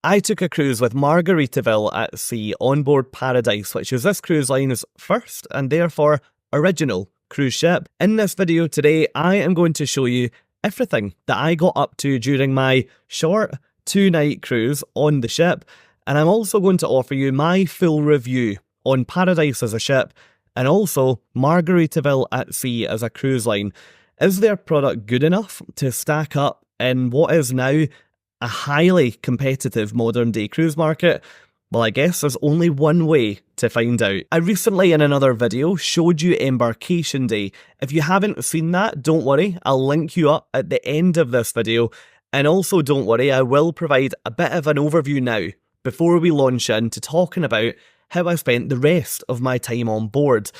I took a cruise with Margaritaville at sea on board Paradise, which is this cruise line's first and therefore original cruise ship. In this video today, I am going to show you everything that I got up to during my short 2-night cruise on the ship, and I'm also going to offer you my full review on Paradise as a ship and also Margaritaville at sea as a cruise line. Is their product good enough to stack up in what is now a highly competitive modern day cruise market? Well, I guess there's only one way to find out. I recently in another video showed you Embarkation Day. If you haven't seen that, don't worry, I'll link you up at the end of this video. And also don't worry, I will provide a bit of an overview now before we launch into talking about how I spent the rest of my time on board.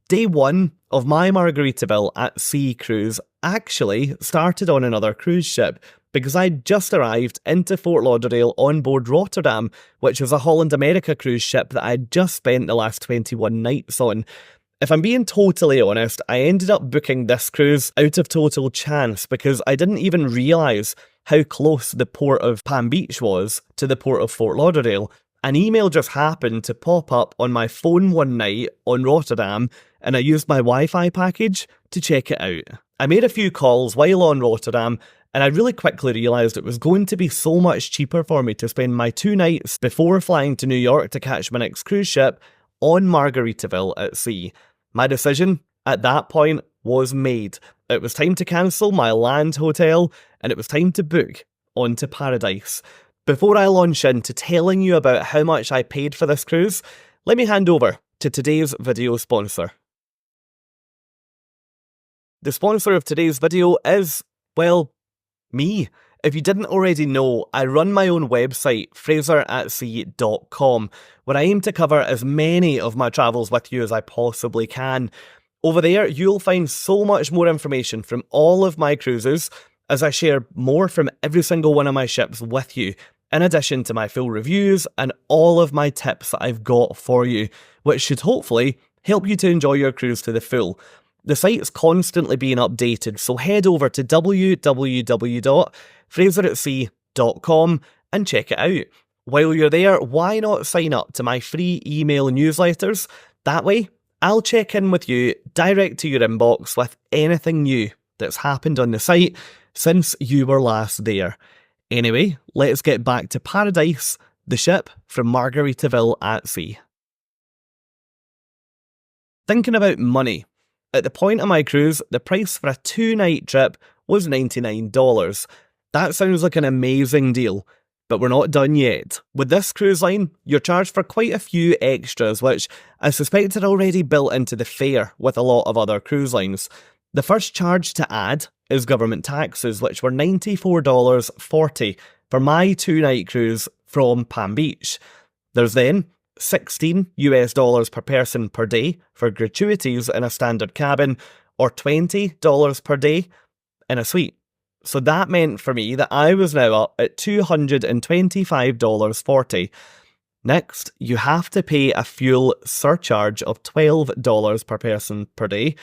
Day one of my Margaritaville at sea cruise actually started on another cruise ship because I'd just arrived into Fort Lauderdale on board Rotterdam, which was a Holland America cruise ship that I'd just spent the last 21 nights on. If I'm being totally honest, I ended up booking this cruise out of total chance because I didn't even realise how close the port of Palm Beach was to the port of Fort Lauderdale. An email just happened to pop up on my phone one night on Rotterdam, and I used my Wi-Fi package to check it out. I made a few calls while on Rotterdam, and I really quickly realised it was going to be so much cheaper for me to spend my 2 nights before flying to New York to catch my next cruise ship on Margaritaville at sea. My decision at that point was made. It was time to cancel my land hotel, and it was time to book onto Paradise. Before I launch into telling you about how much I paid for this cruise, let me hand over to today's video sponsor. The sponsor of today's video is, well, me. If you didn't already know, I run my own website, fraseratsea.com, where I aim to cover as many of my travels with you as I possibly can. Over there, you'll find so much more information from all of my cruises, as I share more from every single one of my ships with you, in addition to my full reviews and all of my tips that I've got for you, which should hopefully help you to enjoy your cruise to the full. The site's constantly being updated, so head over to www.fraseratsea.com and check it out. While you're there, why not sign up to my free email newsletters? That way, I'll check in with you direct to your inbox with anything new that's happened on the site since you were last there. Anyway, let's get back to Paradise, the ship from Margaritaville at sea. Thinking about money. At the point of my cruise, the price for a 2-night trip was $99. That sounds like an amazing deal, but we're not done yet. With this cruise line, you're charged for quite a few extras, which I suspect are already built into the fare with a lot of other cruise lines. The first charge to add is government taxes, which were $94.40 for my 2-night cruise from Palm Beach. There's then $16 per person per day for gratuities in a standard cabin, or $20 per day in a suite. So that meant for me that I was now up at $225.40. Next, you have to pay a fuel surcharge of $12 per person per day.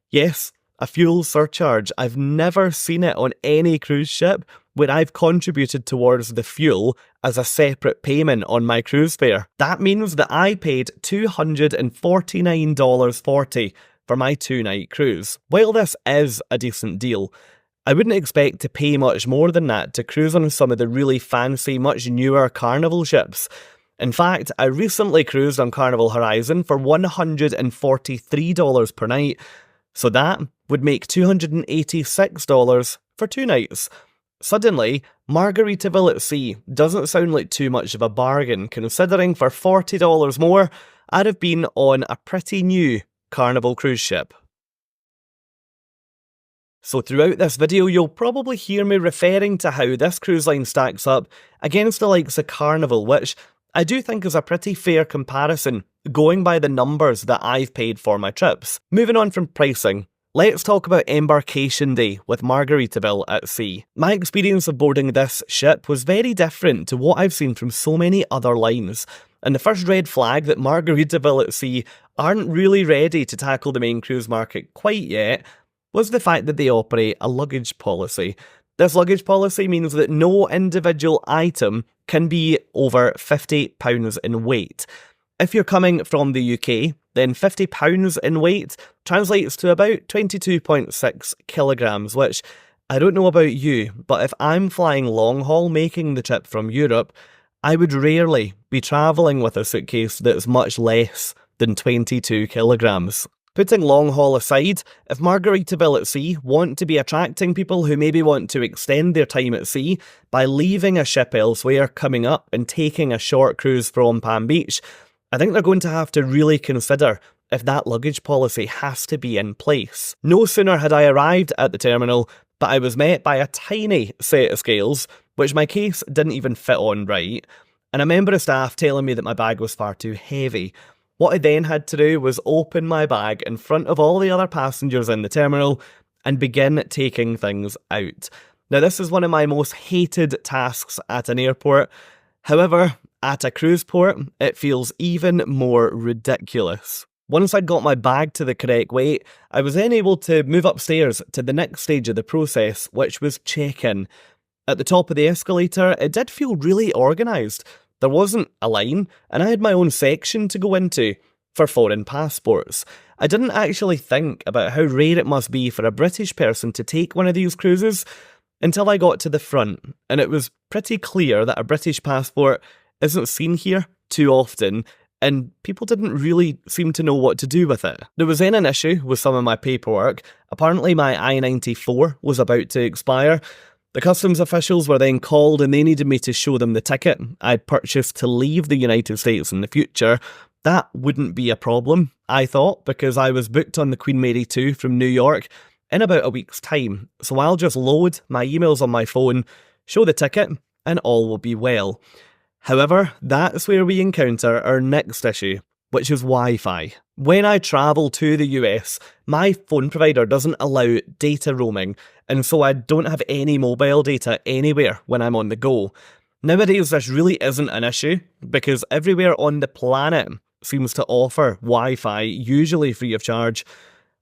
Yes, a fuel surcharge. I've never seen it on any cruise ship where I've contributed towards the fuel as a separate payment on my cruise fare. That means that I paid $249.40 for my 2-night cruise. While this is a decent deal, I wouldn't expect to pay much more than that to cruise on some of the really fancy, much newer Carnival ships. In fact, I recently cruised on Carnival Horizon for $143 per night, so that would make $286 for 2 nights. Suddenly, Margaritaville at sea doesn't sound like too much of a bargain, considering for $40 more, I'd have been on a pretty new Carnival cruise ship. So throughout this video, you'll probably hear me referring to how this cruise line stacks up against the likes of Carnival, which I do think is a pretty fair comparison, going by the numbers that I've paid for my trips. Moving on from pricing, let's talk about Embarkation Day with Margaritaville at sea. My experience of boarding this ship was very different to what I've seen from so many other lines, and the first red flag that Margaritaville at sea aren't really ready to tackle the main cruise market quite yet was the fact that they operate a luggage policy. This luggage policy means that no individual item can be over £50 in weight. If you're coming from the UK, then £50 in weight translates to about 22.6 kilograms, which I don't know about you, but if I'm flying long haul making the trip from Europe, I would rarely be travelling with a suitcase that's much less than 22 kilograms. Putting long haul aside, if Margaritaville at sea want to be attracting people who maybe want to extend their time at sea by leaving a ship elsewhere, coming up and taking a short cruise from Palm Beach, I think they're going to have to really consider if that luggage policy has to be in place. No sooner had I arrived at the terminal, but I was met by a tiny set of scales, which my case didn't even fit on right, and a member of staff telling me that my bag was far too heavy. What I then had to do was open my bag in front of all the other passengers in the terminal and begin taking things out. Now, this is one of my most hated tasks at an airport. However, at a cruise port, it feels even more ridiculous. Once I'd got my bag to the correct weight, I was then able to move upstairs to the next stage of the process, which was check-in. At the top of the escalator, it did feel really organised. There wasn't a line, and I had my own section to go into for foreign passports. I didn't actually think about how rare it must be for a British person to take one of these cruises until I got to the front, and it was pretty clear that a British passport isn't seen here too often, and people didn't really seem to know what to do with it. There was then an issue with some of my paperwork. Apparently my I-94 was about to expire. The customs officials were then called and they needed me to show them the ticket I'd purchased to leave the United States in the future. That wouldn't be a problem, I thought, because I was booked on the Queen Mary 2 from New York in about a week's time. So I'll just load my emails on my phone, show the ticket, and all will be well. However, that's where we encounter our next issue, which is Wi-Fi. When I travel to the US, my phone provider doesn't allow data roaming, and so I don't have any mobile data anywhere when I'm on the go. Nowadays, this really isn't an issue, because everywhere on the planet seems to offer Wi-Fi, usually free of charge.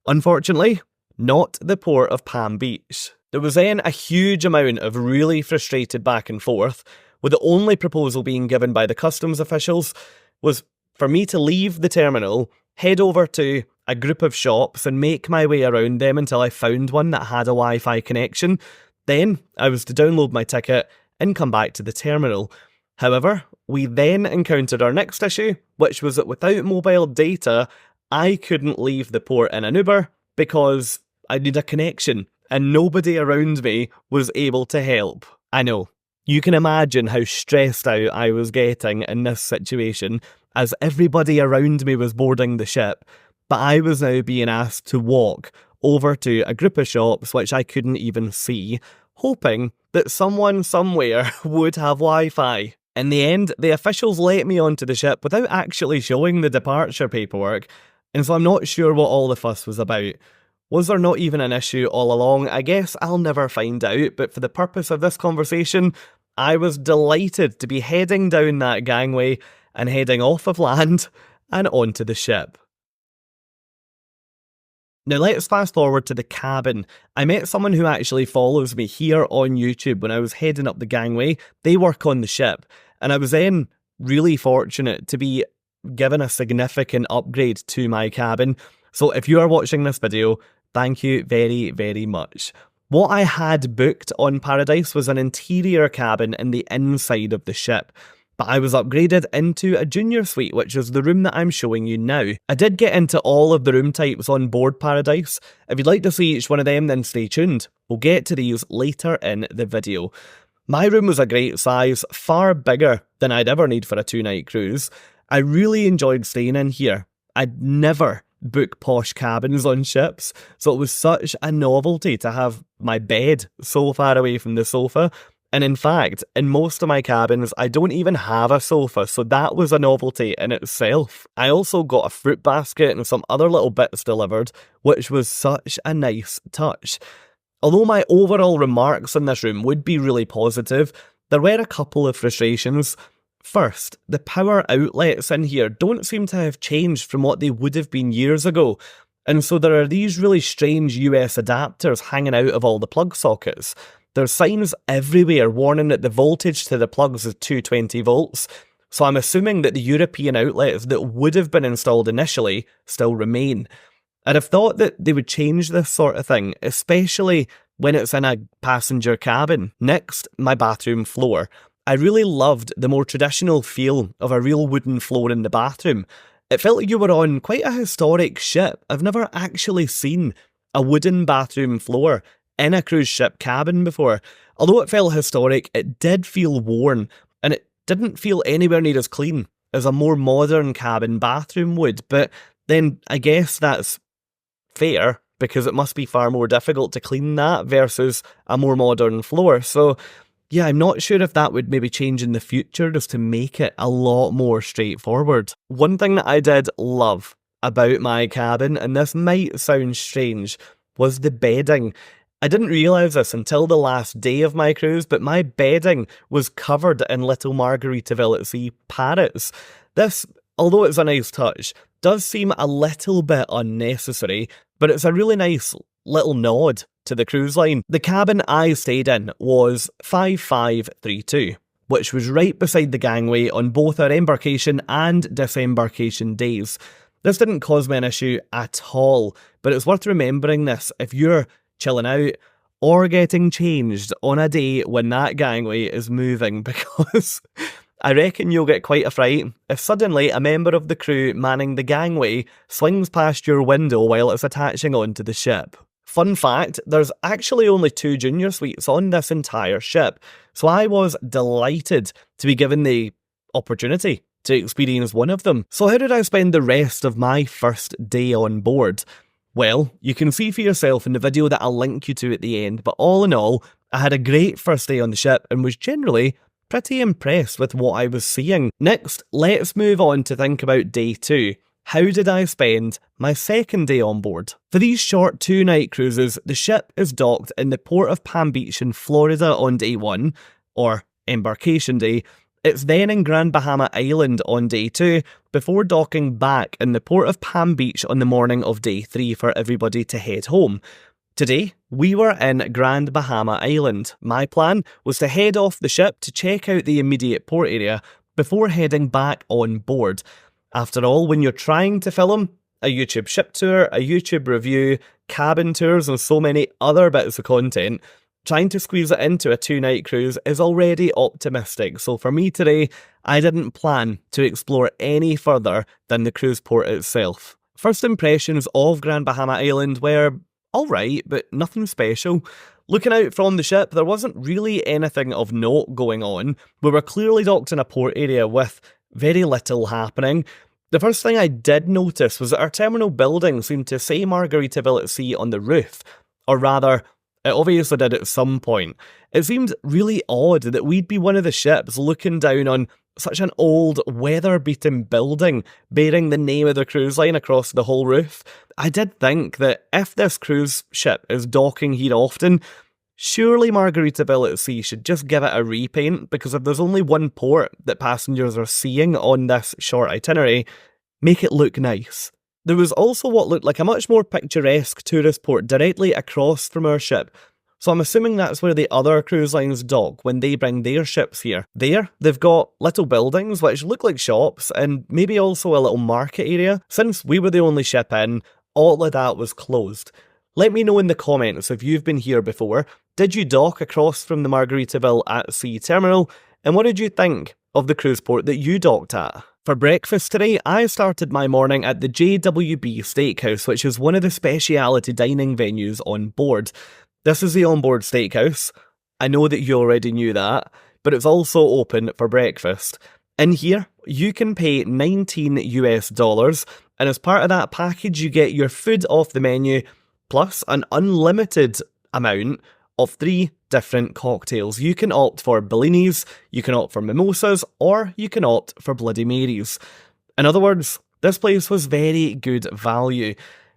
Unfortunately, not the port of Palm Beach. There was then a huge amount of really frustrated back and forth, with the only proposal being given by the customs officials was for me to leave the terminal, head over to a group of shops and make my way around them until I found one that had a Wi-Fi connection. Then I was to download my ticket and come back to the terminal. However, we then encountered our next issue, which was that without mobile data, I couldn't leave the port in an Uber because I need a connection, and nobody around me was able to help. I know. You can imagine how stressed out I was getting in this situation, as everybody around me was boarding the ship, but I was now being asked to walk over to a group of shops which I couldn't even see, hoping that someone somewhere would have Wi-Fi. In the end, the officials let me onto the ship without actually showing the departure paperwork, and so I'm not sure what all the fuss was about. Was there not even an issue all along? I guess I'll never find out, but for the purpose of this conversation, I was delighted to be heading down that gangway and heading off of land and onto the ship. Now let's fast forward to the cabin. I met someone who actually follows me here on YouTube when I was heading up the gangway. They work on the ship, and I was then really fortunate to be given a significant upgrade to my cabin. So if you are watching this video, thank you very, very much. What I had booked on Paradise was an interior cabin in the inside of the ship, but I was upgraded into a junior suite, which is the room that I'm showing you now. I did get into all of the room types on board Paradise. If you'd like to see each one of them, then stay tuned. We'll get to these later in the video. My room was a great size, far bigger than I'd ever need for a 2-night cruise. I really enjoyed staying in here. I'd never book posh cabins on ships, so it was such a novelty to have my bed so far away from the sofa. And in fact, in most of my cabins, I don't even have a sofa, so that was a novelty in itself. I also got a fruit basket and some other little bits delivered, which was such a nice touch. Although my overall remarks on this room would be really positive, there were a couple of frustrations. First, the power outlets in here don't seem to have changed from what they would have been years ago, and so there are these really strange US adapters hanging out of all the plug sockets. There's signs everywhere warning that the voltage to the plugs is 220 volts, so I'm assuming that the European outlets that would have been installed initially still remain. I'd have thought that they would change this sort of thing, especially when it's in a passenger cabin. Next, my bathroom floor. I really loved the more traditional feel of a real wooden floor in the bathroom. It felt like you were on quite a historic ship. I've never actually seen a wooden bathroom floor in a cruise ship cabin before. Although it felt historic, it did feel worn, and it didn't feel anywhere near as clean as a more modern cabin bathroom would. But then I guess that's fair, because it must be far more difficult to clean that versus a more modern floor. So yeah, I'm not sure if that would maybe change in the future just to make it a lot more straightforward. One thing that I did love about my cabin, and this might sound strange, was the bedding. I didn't realise this until the last day of my cruise, but my bedding was covered in little Margaritaville at Sea parrots. This, although it's a nice touch, does seem a little bit unnecessary, but it's a really nice little nod to the cruise line. The cabin I stayed in was 5532, which was right beside the gangway on both our embarkation and disembarkation days. This didn't cause me an issue at all, but it's worth remembering this if you're chilling out or getting changed on a day when that gangway is moving, because I reckon you'll get quite a fright if suddenly a member of the crew manning the gangway swings past your window while it's attaching onto the ship. Fun fact, there's actually only 2 junior suites on this entire ship, so I was delighted to be given the opportunity to experience one of them. So how did I spend the rest of my first day on board? Well, you can see for yourself in the video that I'll link you to at the end, but all in all, I had a great first day on the ship and was generally pretty impressed with what I was seeing. Next, let's move on to think about day 2. How did I spend my second day on board? For these short 2-night cruises, the ship is docked in the port of Palm Beach in Florida on day 1, or Embarkation Day. It's then in Grand Bahama Island on day 2, before docking back in the port of Palm Beach on the morning of day 3 for everybody to head home. Today, we were in Grand Bahama Island. My plan was to head off the ship to check out the immediate port area before heading back on board. After all, when you're trying to film a YouTube ship tour, a YouTube review, cabin tours and so many other bits of content, trying to squeeze it into a 2-night cruise is already optimistic. So for me today, I didn't plan to explore any further than the cruise port itself. First impressions of Grand Bahama Island were alright, but nothing special. Looking out from the ship, there wasn't really anything of note going on. We were clearly docked in a port area with very little happening. The first thing I did notice was that our terminal building seemed to say Margaritaville at Sea on the roof, or rather, it obviously did at some point. It seemed really odd that we'd be one of the ships looking down on such an old, weather-beaten building bearing the name of the cruise line across the whole roof. I did think that if this cruise ship is docking here often, surely Margaritaville at Sea should just give it a repaint, because if there's only one port that passengers are seeing on this short itinerary, make it look nice. There was also what looked like a much more picturesque tourist port directly across from our ship, so I'm assuming that's where the other cruise lines dock when they bring their ships here. There, they've got little buildings which look like shops, and maybe also a little market area. Since we were the only ship in, all of that was closed. Let me know in the comments if you've been here before. Did you dock across from the Margaritaville at Sea terminal? And what did you think of the cruise port that you docked at? For breakfast today, I started my morning at the JWB Steakhouse, which is one of the speciality dining venues on board. This is the onboard steakhouse. I know that you already knew that, but it's also open for breakfast. In here, you can pay $19 US, and as part of that package, you get your food off the menu, plus an unlimited amount of 3 different cocktails. You can opt for Bellinis, you can opt for mimosas, or you can opt for Bloody Marys. In other words, this place was very good value.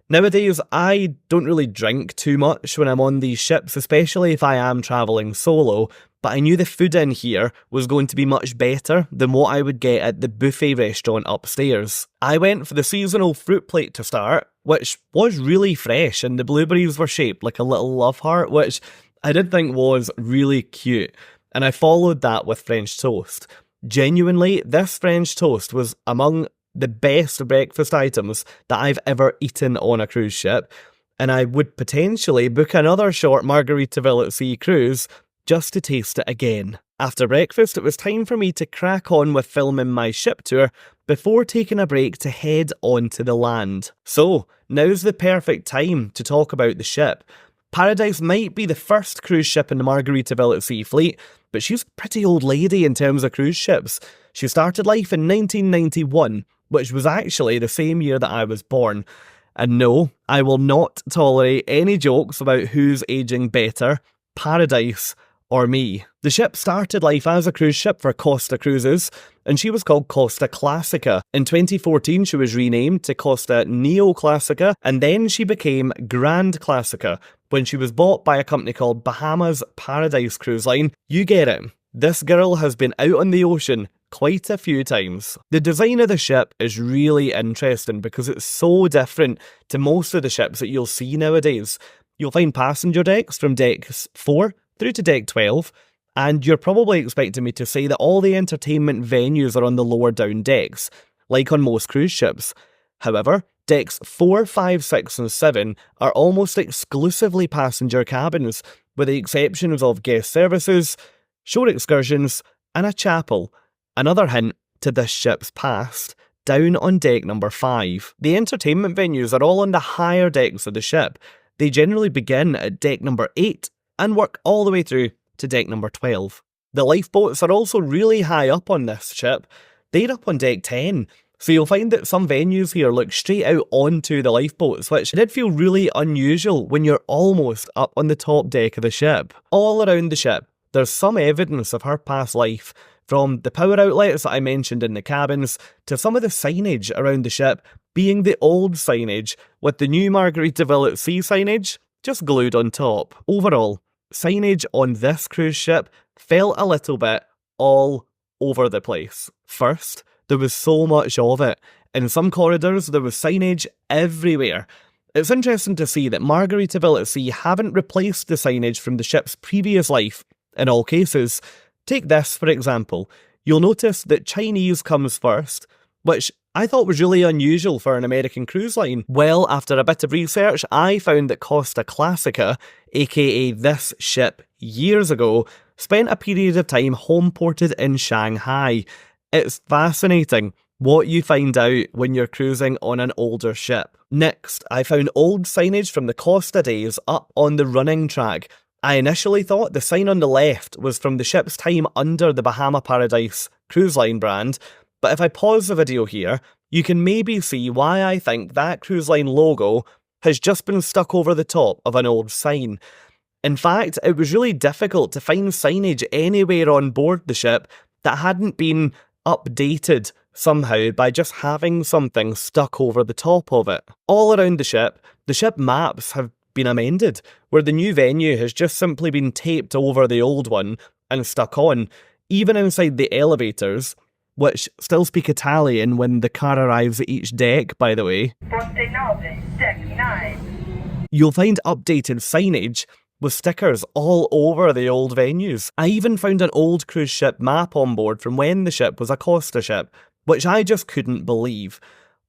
Nowadays, I don't really drink too much when I'm on these ships, especially if I am travelling solo, but I knew the food in here was going to be much better than what I would get at the buffet restaurant upstairs. I went for the seasonal fruit plate to start, which was really fresh, and the blueberries were shaped like a little love heart, which I did think was really cute, and I followed that with French toast. Genuinely, this French toast was among the best breakfast items that I've ever eaten on a cruise ship, and I would potentially book another short Margaritaville at sea cruise just to taste it again. After breakfast, it was time for me to crack on with filming my ship tour before taking a break to head onto the land. So, now's the perfect time to talk about the ship. Paradise might be the first cruise ship in the Margaritaville at Sea fleet, but she's a pretty old lady in terms of cruise ships. She started life in 1991, which was actually the same year that I was born. And no, I will not tolerate any jokes about who's aging better, Paradise or me. The ship started life as a cruise ship for Costa Cruises, and she was called Costa Classica. In 2014, she was renamed to Costa Neoclassica, and then she became Grand Classica when she was bought by a company called Bahama's Paradise Cruise Line. You get it. This girl has been out on the ocean quite a few times. The design of the ship is really interesting because it's so different to most of the ships that you'll see nowadays. You'll find passenger decks from decks 4 through to deck 12, and you're probably expecting me to say that all the entertainment venues are on the lower down decks, like on most cruise ships. However, decks 4, 5, 6 and 7 are almost exclusively passenger cabins, with the exceptions of guest services, shore excursions, and a chapel. Another hint to this ship's past, down on deck number 5. The entertainment venues are all on the higher decks of the ship. They generally begin at deck number 8 and work all the way through to deck number 12. The lifeboats are also really high up on this ship. They're up on deck 10, so you'll find that some venues here look straight out onto the lifeboats, which did feel really unusual when you're almost up on the top deck of the ship. All around the ship, there's some evidence of her past life, from the power outlets that I mentioned in the cabins, to some of the signage around the ship being the old signage, with the new Margaritaville at Sea signage just glued on top. Overall, signage on this cruise ship felt a little bit all over the place. First, there was so much of it. In some corridors, there was signage everywhere. It's interesting to see that Margaritaville at Sea haven't replaced the signage from the ship's previous life in all cases. Take this, for example. You'll notice that Chinese comes first, which I thought was really unusual for an American cruise line. Well, after a bit of research, I found that Costa Classica, aka this ship years ago, spent a period of time home-ported in Shanghai. It's fascinating what you find out when you're cruising on an older ship. Next, I found old signage from the Costa days up on the running track. I initially thought the sign on the left was from the ship's time under the Bahama Paradise cruise line brand, but if I pause the video here, you can maybe see why I think that cruise line logo has just been stuck over the top of an old sign. In fact, it was really difficult to find signage anywhere on board the ship that hadn't been updated somehow by just having something stuck over the top of it. All around the ship maps have been amended, where the new venue has just simply been taped over the old one and stuck on. Even inside the elevators, which still speak Italian when the car arrives at each deck, by the way, deck 9. You'll find updated signage with stickers all over the old venues. I even found an old cruise ship map on board from when the ship was a Costa ship, which I just couldn't believe.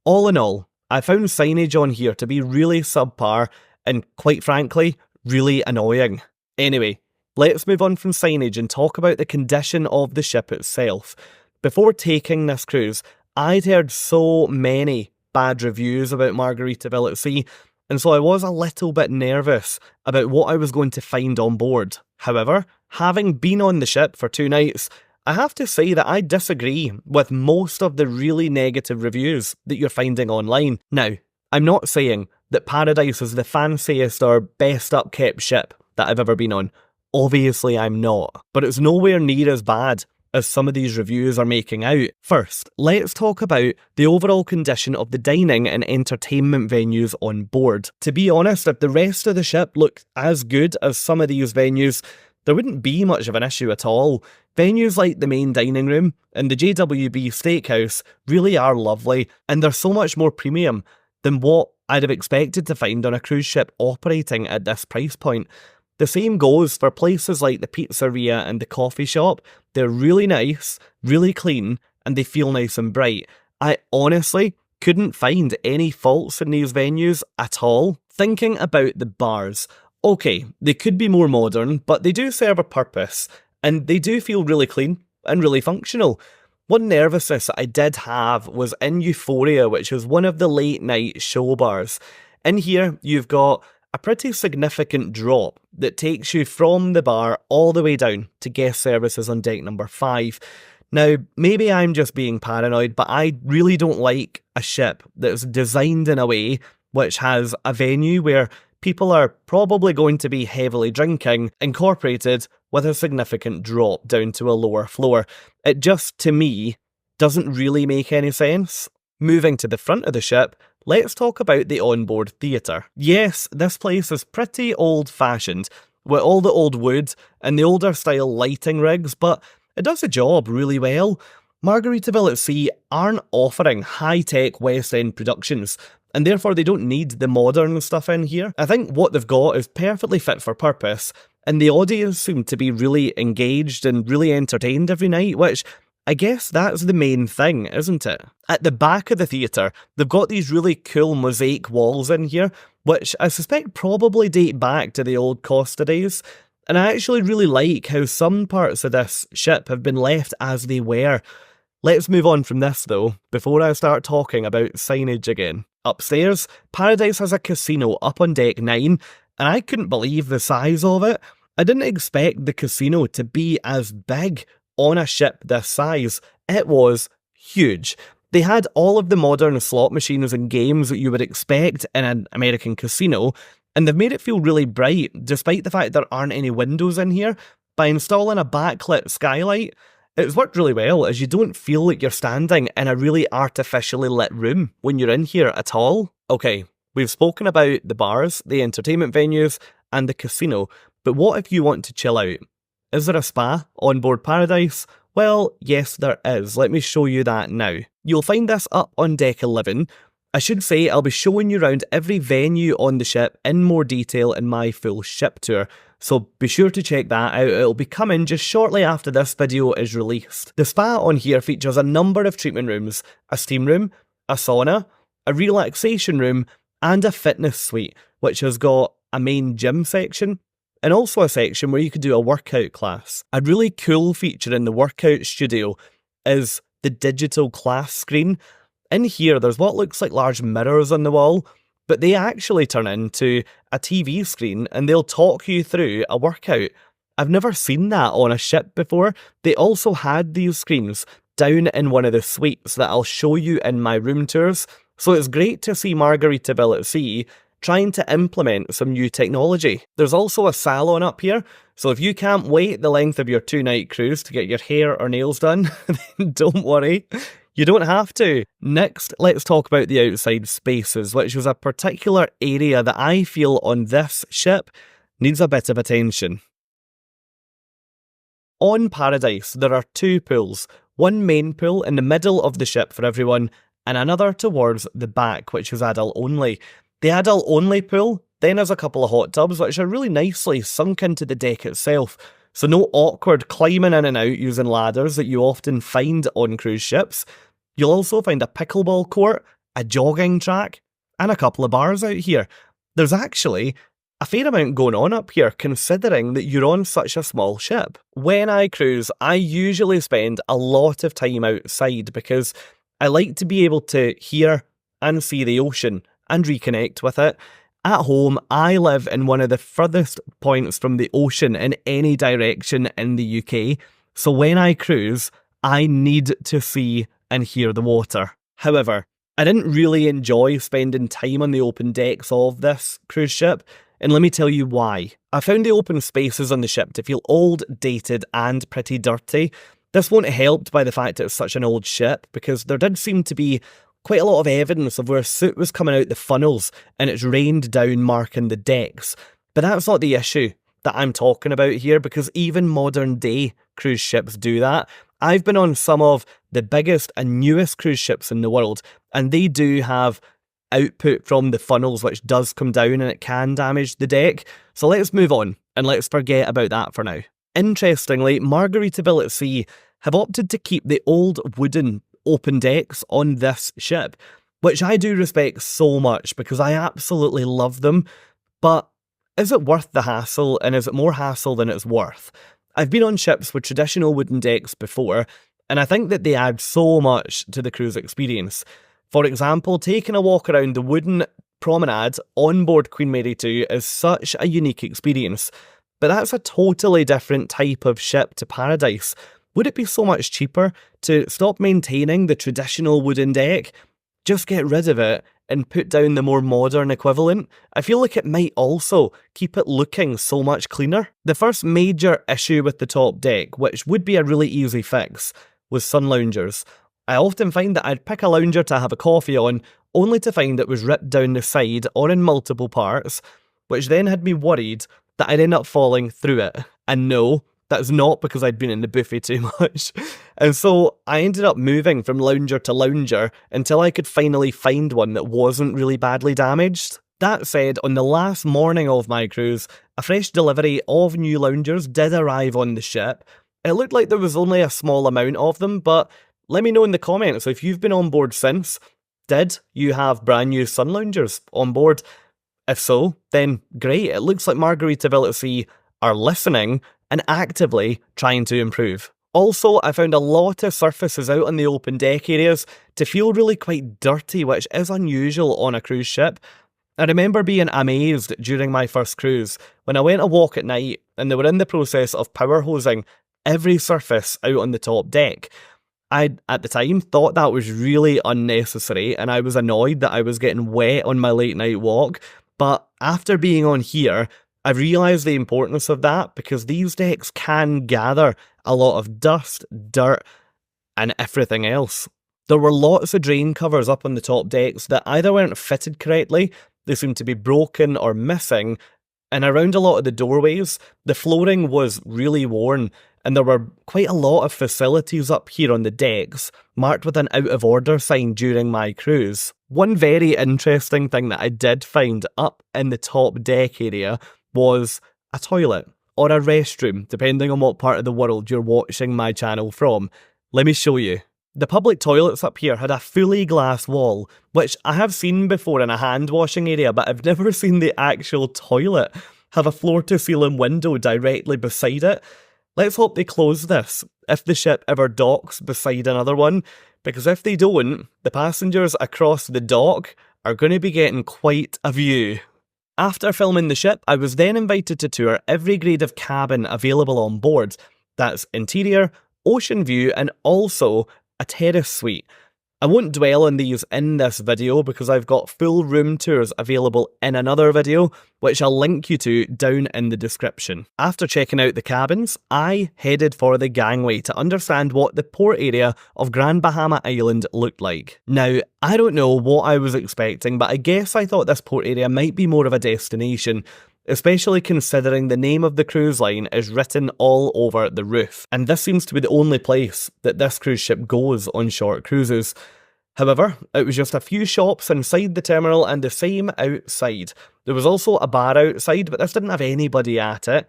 All in all, I found signage on here to be really subpar and, quite frankly, really annoying. Anyway, let's move on from signage and talk about the condition of the ship itself. Before taking this cruise, I'd heard so many bad reviews about Margaritaville at Sea, and so I was a little bit nervous about what I was going to find on board. However, having been on the ship for 2 nights, I have to say that I disagree with most of the really negative reviews that you're finding online. Now, I'm not saying that Paradise is the fanciest or best upkept ship that I've ever been on. Obviously I'm not, but it's nowhere near as bad as some of these reviews are making out. First, let's talk about the overall condition of the dining and entertainment venues on board. To be honest, if the rest of the ship looked as good as some of these venues, there wouldn't be much of an issue at all. Venues like the main dining room and the JWB Steakhouse really are lovely, and they're so much more premium than what I'd have expected to find on a cruise ship operating at this price point. The same goes for places like the Pizzeria and the coffee shop. They're really nice, really clean, and they feel nice and bright. I honestly couldn't find any faults in these venues at all. Thinking about the bars, okay, they could be more modern, but they do serve a purpose, and they do feel really clean and really functional. One nervousness I did have was in Euphoria, which was one of the late night show bars. In here, you've got a pretty significant drop that takes you from the bar all the way down to guest services on deck number 5. Now, maybe I'm just being paranoid, but I really don't like a ship that's designed in a way which has a venue where people are probably going to be heavily drinking, incorporated with a significant drop down to a lower floor. It just, to me, doesn't really make any sense. Moving to the front of the ship, let's talk about the onboard theatre. Yes, this place is pretty old-fashioned, with all the old wood and the older style lighting rigs, but it does the job really well. Margaritaville at Sea aren't offering high-tech West End productions, and therefore they don't need the modern stuff in here. I think what they've got is perfectly fit for purpose, and the audience seem to be really engaged and really entertained every night, which I guess that's the main thing, isn't it? At the back of the theatre, they've got these really cool mosaic walls in here, which I suspect probably date back to the old Costa days. And I actually really like how some parts of this ship have been left as they were. Let's move on from this though, before I start talking about signage again. Upstairs, Paradise has a casino up on deck 9, and I couldn't believe the size of it. I didn't expect the casino to be as big on a ship this size. It was huge. They had all of the modern slot machines and games that you would expect in an American casino, and they've made it feel really bright, despite the fact there aren't any windows in here. By installing a backlit skylight, it's worked really well, as you don't feel like you're standing in a really artificially lit room when you're in here at all. Okay, we've spoken about the bars, the entertainment venues, and the casino, but what if you want to chill out? Is there a spa on board Paradise? Well, yes there is. Let me show you that now. You'll find this up on deck 11. I should say I'll be showing you around every venue on the ship in more detail in my full ship tour, so be sure to check that out. It'll be coming just shortly after this video is released. The spa on here features a number of treatment rooms, a steam room, a sauna, a relaxation room, and a fitness suite, which has got a main gym section, and also a section where you could do a workout class. A really cool feature in the workout studio is the digital class screen. In here, there's what looks like large mirrors on the wall, but they actually turn into a TV screen and they'll talk you through a workout. I've never seen that on a ship before. They also had these screens down in one of the suites that I'll show you in my room tours, so it's great to see Margaritaville at Sea trying to implement some new technology. There's also a salon up here, so if you can't wait the length of your 2-night cruise to get your hair or nails done, then don't worry. You don't have to. Next, let's talk about the outside spaces, which was a particular area that I feel on this ship needs a bit of attention. On Paradise, there are 2 pools, one main pool in the middle of the ship for everyone, and another towards the back, which is adult only. The adult only pool then has a couple of hot tubs, which are really nicely sunk into the deck itself, so no awkward climbing in and out using ladders that you often find on cruise ships. You'll also find a pickleball court, a jogging track, and a couple of bars out here. There's actually a fair amount going on up here, considering that you're on such a small ship. When I cruise, I usually spend a lot of time outside because I like to be able to hear and see the ocean and reconnect with it. At home, I live in one of the furthest points from the ocean in any direction in the UK, so when I cruise, I need to see and hear the water. However, I didn't really enjoy spending time on the open decks of this cruise ship, and let me tell you why. I found the open spaces on the ship to feel old, dated, and pretty dirty. This won't helped by the fact it's such an old ship, because there did seem to be quite a lot of evidence of where soot was coming out the funnels and it's rained down marking the decks. But that's not the issue that I'm talking about here, because even modern day cruise ships do that. I've been on some of the biggest and newest cruise ships in the world, and they do have output from the funnels which does come down and it can damage the deck. So let's move on and let's forget about that for now. Interestingly, Margaritaville at Sea have opted to keep the old wooden open decks on this ship, which I do respect so much because I absolutely love them. But is it worth the hassle, and is it more hassle than it's worth? I've been on ships with traditional wooden decks before, and I think that they add so much to the cruise experience. For example, taking a walk around the wooden promenade on board Queen Mary 2 is such a unique experience, but that's a totally different type of ship to Paradise. Would it be so much cheaper to stop maintaining the traditional wooden deck, just get rid of it and put down the more modern equivalent? I feel like it might also keep it looking so much cleaner. The first major issue with the top deck, which would be a really easy fix, was sun loungers. I often find that I'd pick a lounger to have a coffee on, only to find it was ripped down the side or in multiple parts, which then had me worried that I'd end up falling through it. And no, that's not because I'd been in the buffet too much. And so I ended up moving from lounger to lounger until I could finally find one that wasn't really badly damaged. That said, on the last morning of my cruise, a fresh delivery of new loungers did arrive on the ship. It looked like there was only a small amount of them, but let me know in the comments if you've been on board since. Did you have brand new sun loungers on board? If so, then great. It looks like Margaritaville at Sea are listening and actively trying to improve. Also, I found a lot of surfaces out on the open deck areas to feel really quite dirty, which is unusual on a cruise ship. I remember being amazed during my first cruise when I went a walk at night and they were in the process of power hosing every surface out on the top deck. I, at the time, thought that was really unnecessary and I was annoyed that I was getting wet on my late night walk, but after being on here, I've realised the importance of that because these decks can gather a lot of dust, dirt, and everything else. There were lots of drain covers up on the top decks that either weren't fitted correctly, they seemed to be broken or missing, and around a lot of the doorways, the flooring was really worn, and there were quite a lot of facilities up here on the decks, marked with an out of order sign during my cruise. One very interesting thing that I did find up in the top deck area was a toilet, or a restroom, depending on what part of the world you're watching my channel from. Let me show you. The public toilets up here had a fully glass wall, which I have seen before in a hand washing area, but I've never seen the actual toilet have a floor-to-ceiling window directly beside it. Let's hope they close this, if the ship ever docks beside another one, because if they don't, the passengers across the dock are going to be getting quite a view. After filming the ship, I was then invited to tour every grade of cabin available on board. That's interior, ocean view, and also a terrace suite. I won't dwell on these in this video because I've got full room tours available in another video, which I'll link you to down in the description. After checking out the cabins, I headed for the gangway to understand what the port area of Grand Bahama Island looked like. Now, I don't know what I was expecting, but I guess I thought this port area might be more of a destination, especially considering the name of the cruise line is written all over the roof, and this seems to be the only place that this cruise ship goes on short cruises. However, it was just a few shops inside the terminal and the same outside. There was also a bar outside, but this didn't have anybody at it.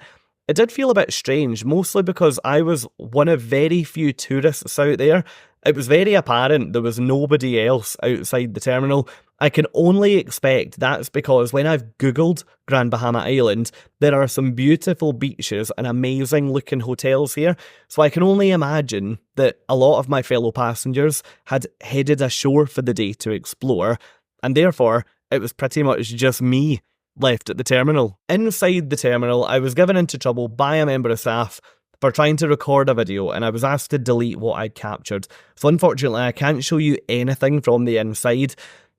It did feel a bit strange, mostly because I was one of very few tourists out there. It was very apparent there was nobody else outside the terminal. I can only expect that's because when I've googled Grand Bahama Island, there are some beautiful beaches and amazing looking hotels here, so I can only imagine that a lot of my fellow passengers had headed ashore for the day to explore, and therefore it was pretty much just me left at the terminal. Inside the terminal, I was given into trouble by a member of staff for trying to record a video, and I was asked to delete what I'd captured. So unfortunately, I can't show you anything from the inside.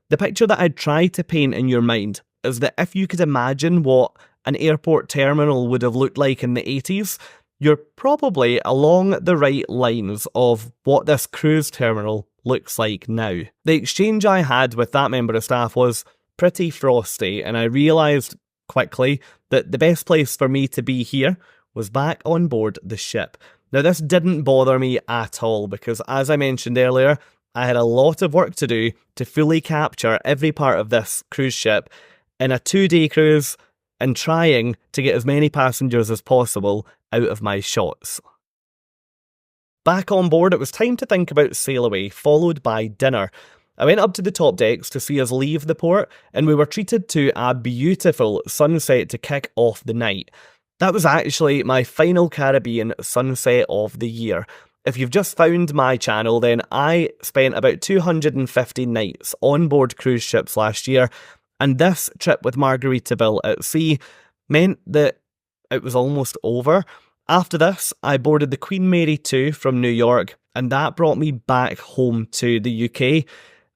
The picture that I'd try to paint in your mind is that if you could imagine what an airport terminal would have looked like in the 80s, you're probably along the right lines of what this cruise terminal looks like now. The exchange I had with that member of staff was pretty frosty, and I realised quickly that the best place for me to be here was back on board the ship. Now, this didn't bother me at all because, as I mentioned earlier, I had a lot of work to do to fully capture every part of this cruise ship in a 2-day cruise and trying to get as many passengers as possible out of my shots. Back on board, it was time to think about Sailaway, followed by dinner. I went up to the top decks to see us leave the port, and we were treated to a beautiful sunset to kick off the night. That was actually my final Caribbean sunset of the year. If you've just found my channel, then I spent about 250 nights on board cruise ships last year, and this trip with Margaritaville at sea meant that it was almost over. After this, I boarded the Queen Mary 2 from New York, and that brought me back home to the UK,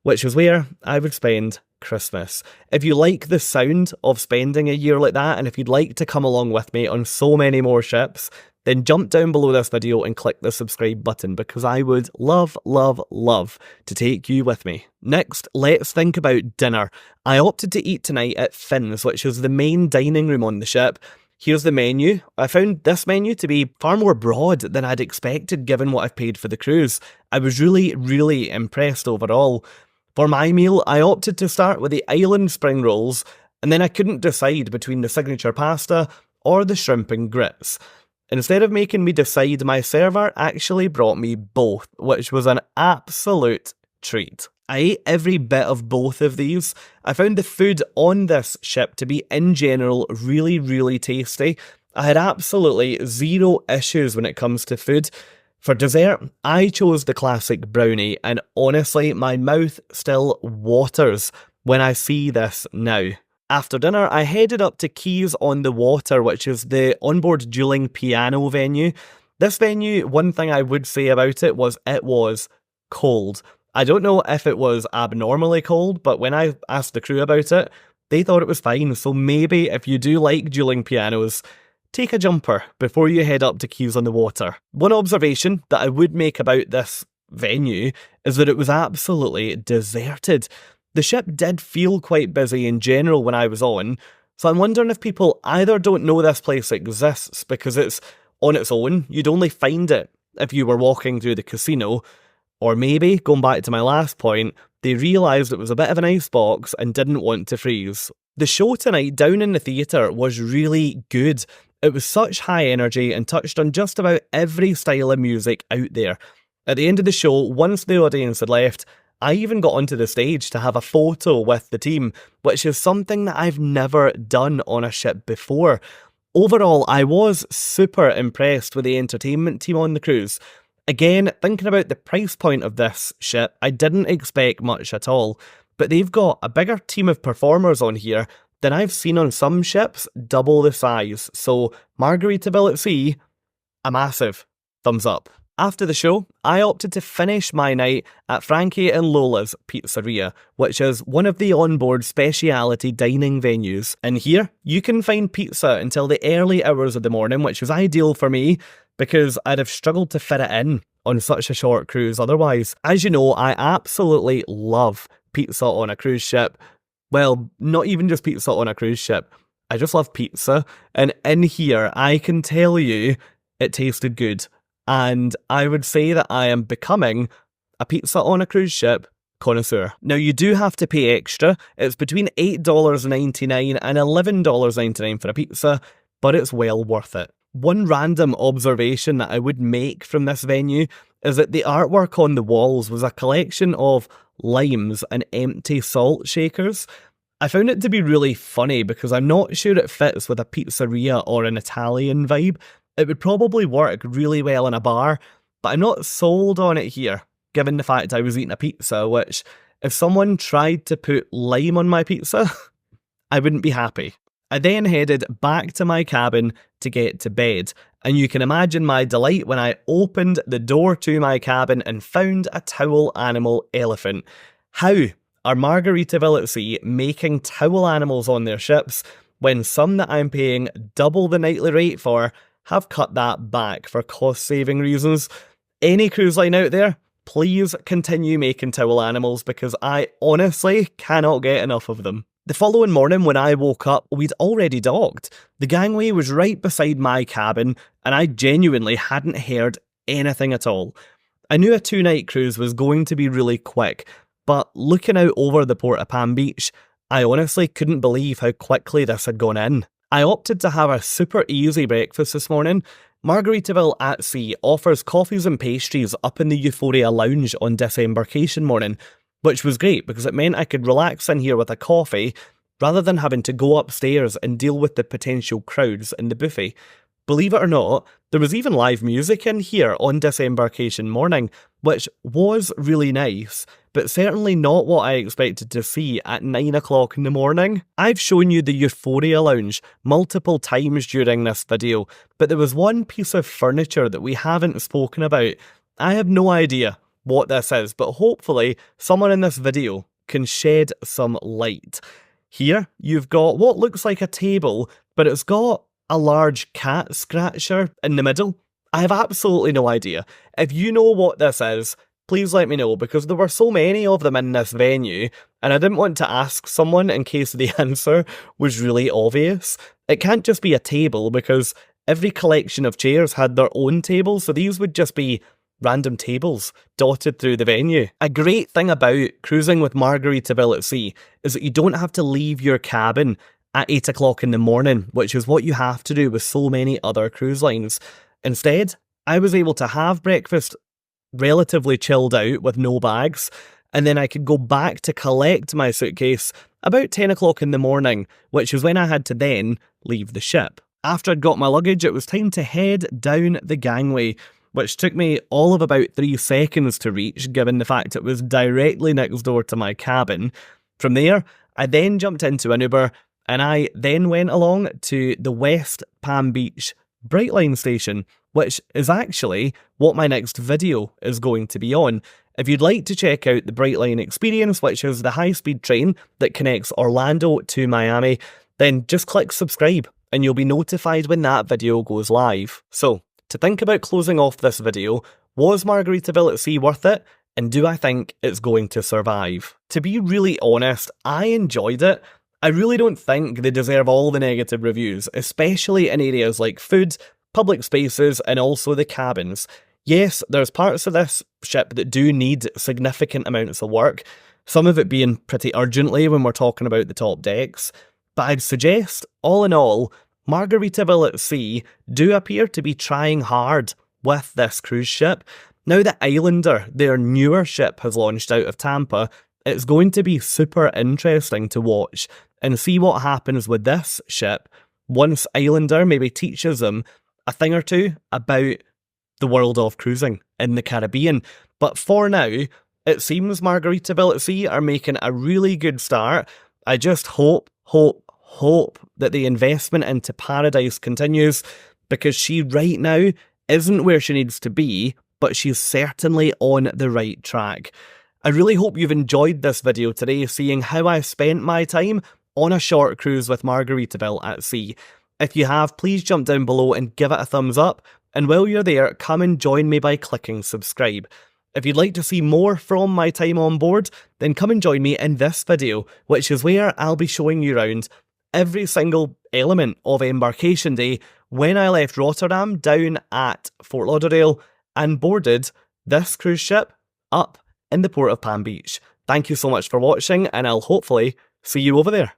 which is where I would spend Christmas. If you like the sound of spending a year like that, and if you'd like to come along with me on so many more ships, then jump down below this video and click the subscribe button, because I would love, love, love to take you with me. Next, let's think about dinner. I opted to eat tonight at Finn's, which is the main dining room on the ship. Here's the menu. I found this menu to be far more broad than I'd expected given what I've paid for the cruise. I was really, really impressed overall. For my meal, I opted to start with the island spring rolls, and then I couldn't decide between the signature pasta or the shrimp and grits. Instead of making me decide, my server actually brought me both, which was an absolute treat. I ate every bit of both of these. I found the food on this ship to be, in general, really, really tasty. I had absolutely zero issues when it comes to food. For dessert, I chose the classic brownie, and honestly, my mouth still waters when I see this now. After dinner, I headed up to Keys on the Water, which is the onboard dueling piano venue. This venue, one thing I would say about it was cold. I don't know if it was abnormally cold, but when I asked the crew about it, they thought it was fine. So maybe if you do like dueling pianos, take a jumper before you head up to Keys on the Water. One observation that I would make about this venue is that it was absolutely deserted. The ship did feel quite busy in general when I was on, so I'm wondering if people either don't know this place exists because it's on its own, you'd only find it if you were walking through the casino, or maybe, going back to my last point, they realised it was a bit of an icebox and didn't want to freeze. The show tonight down in the theatre was really good. It was such high energy and touched on just about every style of music out there. At the end of the show, once the audience had left, I even got onto the stage to have a photo with the team, which is something that I've never done on a ship before. Overall, I was super impressed with the entertainment team on the cruise. Again, thinking about the price point of this ship, I didn't expect much at all, but they've got a bigger team of performers on here than I've seen on some ships, double the size. So Margaritaville at sea, a massive thumbs up. After the show, I opted to finish my night at Frankie and Lola's Pizzeria, which is one of the onboard speciality dining venues. And here, you can find pizza until the early hours of the morning, which was ideal for me because I'd have struggled to fit it in on such a short cruise otherwise. As you know, I absolutely love pizza on a cruise ship. Well, not even just pizza on a cruise ship. I just love pizza. And in here, I can tell you it tasted good. And I would say that I am becoming a pizza on a cruise ship connoisseur. Now, you do have to pay extra. It's between $8.99 and $11.99 for a pizza, but it's well worth it. One random observation that I would make from this venue is that the artwork on the walls was a collection of limes and empty salt shakers. I found it to be really funny because I'm not sure it fits with a pizzeria or an Italian vibe. It would probably work really well in a bar, but I'm not sold on it here, given the fact I was eating a pizza, which, if someone tried to put lime on my pizza, I wouldn't be happy. I then headed back to my cabin to get to bed, and you can imagine my delight when I opened the door to my cabin and found a towel animal elephant. How are Margaritaville at sea making towel animals on their ships when some that I'm paying double the nightly rate for have cut that back for cost-saving reasons? Any cruise line out there, please continue making towel animals because I honestly cannot get enough of them. The following morning when I woke up, we'd already docked. The gangway was right beside my cabin and I genuinely hadn't heard anything at all. I knew a 2-night cruise was going to be really quick, but looking out over the port of Palm Beach, I honestly couldn't believe how quickly this had gone in. I opted to have a super easy breakfast this morning. Margaritaville at Sea offers coffees and pastries up in the Euphoria Lounge on Disembarkation morning, which was great because it meant I could relax in here with a coffee rather than having to go upstairs and deal with the potential crowds in the buffet. Believe it or not, there was even live music in here on Disembarkation morning, which was really nice, but certainly not what I expected to see at 9 o'clock in the morning. I've shown you the Euphoria Lounge multiple times during this video, but there was one piece of furniture that we haven't spoken about. I have no idea what this is, but hopefully someone in this video can shed some light. Here, you've got what looks like a table, but it's got a large cat scratcher in the middle. I have absolutely no idea. If you know what this is, please let me know, because there were so many of them in this venue, and I didn't want to ask someone in case the answer was really obvious. It can't just be a table, because every collection of chairs had their own table, so these would just be random tables dotted through the venue. A great thing about cruising with Margaritaville at Sea is that you don't have to leave your cabin at 8 o'clock in the morning, which is what you have to do with so many other cruise lines. Instead, I was able to have breakfast relatively chilled out with no bags, and then I could go back to collect my suitcase about 10 o'clock in the morning, which is when I had to then leave the ship. After I'd got my luggage, it was time to head down the gangway, which took me all of about 3 seconds to reach, given the fact it was directly next door to my cabin. From there, I then jumped into an Uber, and I then went along to the West Palm Beach Brightline station, which is actually what my next video is going to be on. If you'd like to check out the Brightline experience, which is the high-speed train that connects Orlando to Miami, then just click subscribe and you'll be notified when that video goes live. So, to think about closing off this video, was Margaritaville at Sea worth it? And do I think it's going to survive? To be really honest, I enjoyed it. I really don't think they deserve all the negative reviews, especially in areas like food, public spaces, and also the cabins. Yes, there's parts of this ship that do need significant amounts of work, some of it being pretty urgently when we're talking about the top decks, but I'd suggest, all in all, Margaritaville at Sea do appear to be trying hard with this cruise ship. Now that Islander, their newer ship, has launched out of Tampa, it's going to be super interesting to watch and see what happens with this ship once Islander maybe teaches them a thing or two about the world of cruising in the Caribbean. But for now, it seems Margaritaville at Sea are making a really good start. I just hope that the investment into Paradise continues, because she right now isn't where she needs to be, but she's certainly on the right track. I really hope you've enjoyed this video today, seeing how I spent my time on a short cruise with Margaritaville at Sea. If you have, please jump down below and give it a thumbs up, and while you're there, come and join me by clicking subscribe. If you'd like to see more from my time on board, then come and join me in this video, which is where I'll be showing you around every single element of Embarkation Day when I left Rotterdam down at Fort Lauderdale and boarded this cruise ship up in the port of Palm Beach. Thank you so much for watching, and I'll hopefully see you over there.